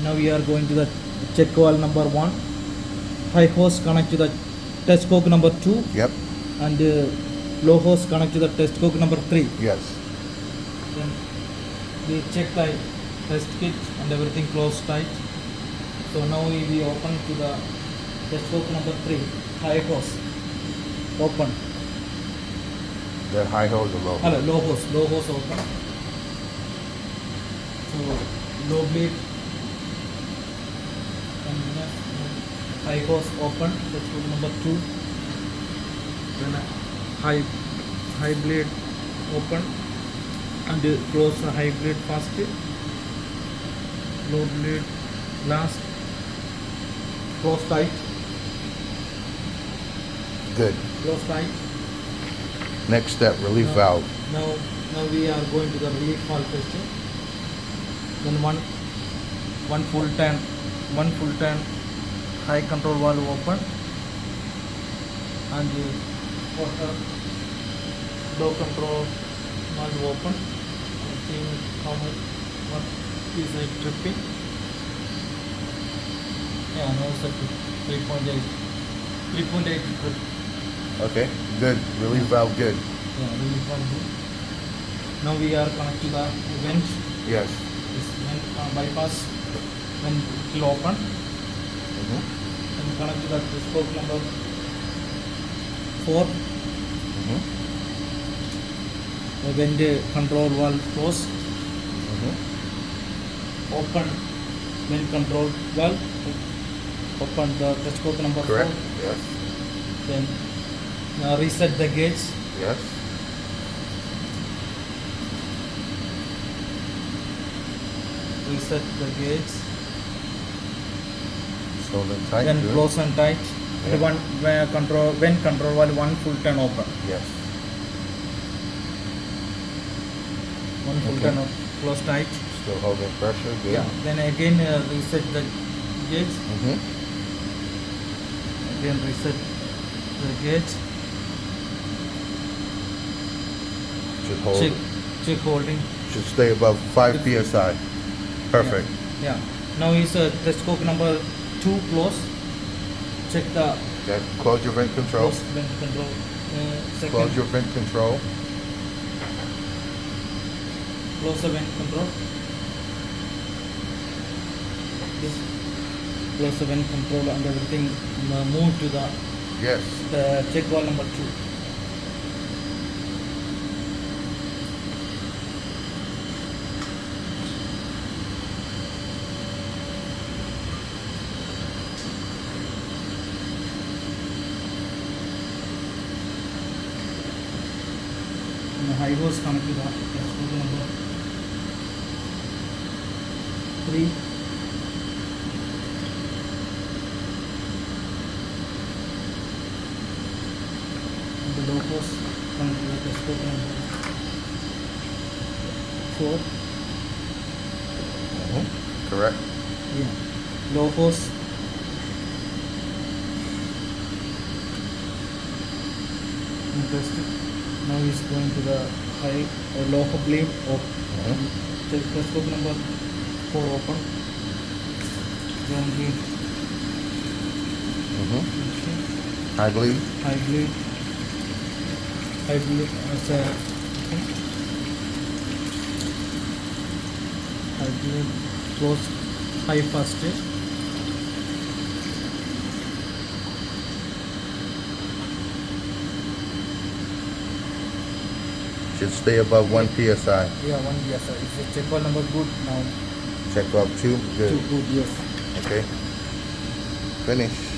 Now we are going to the check valve number 1. High hose connect to the test coke number 2. Yep. And low hose connect to the test coke number 3. Yes. Then we check the test kit and everything closed tight. So now we open to the test coke number 3. High hose open. That high hose or low? Hello, low hose open. So low bleed and high hose open. Test coke number 2. Then high bleed open and close the high bleed first. Low bleed last. Close tight. Good. Close tight. Next step, relief valve. Now we are going to the relief valve testing. Then one full turn high control valve open and water low control valve open. Seeing how much what is it tripping. Yeah, no it's like 3.8 trip. Okay, good. Relief valve good. Yeah, relief valve good. Now we are connected to the vent. Yes. This vent bypass when it will open. Mm-hmm. And connect to the spoke number 4. Mm-hmm. The vent control valve close. Mm-hmm. Open vent control valve. Open the spoke number Correct. 4. Yes. Then reset the gauge. Yes. Reset the gauge. So then tight. Then good. close and tight. Yeah. The vent control valve 1 full turn open. Yes. 1 full Okay. turn close tight. Still holding pressure. Good. Yeah. Then again reset the gauge. Mm-hmm. Again reset the gauge. Should hold. Check holding. Should stay above 5 psi. Perfect. Yeah. Now is test coke number 2 close. Check the Okay. Close your vent control. close vent control. Second. Close your vent control. Close the vent control. This close the vent control and everything move to the Yes. check valve number 2. And the high hose connect to the test coke number 3. And the low hose connect to the test coke number 4. Mm-hmm. Correct. Yeah. Low hose. Interesting. Now he's going to the high or low bleed open. Mm-hmm. Test coke number 4 open. Then bleed. Mm-hmm. High bleed. High bleed. High bleed. High bleed. Close. High first. Should stay above 1 psi. Yeah, 1 yes sir. Is the check valve number good now? Check valve 2. Good. 2 good yes. Okay. Finish.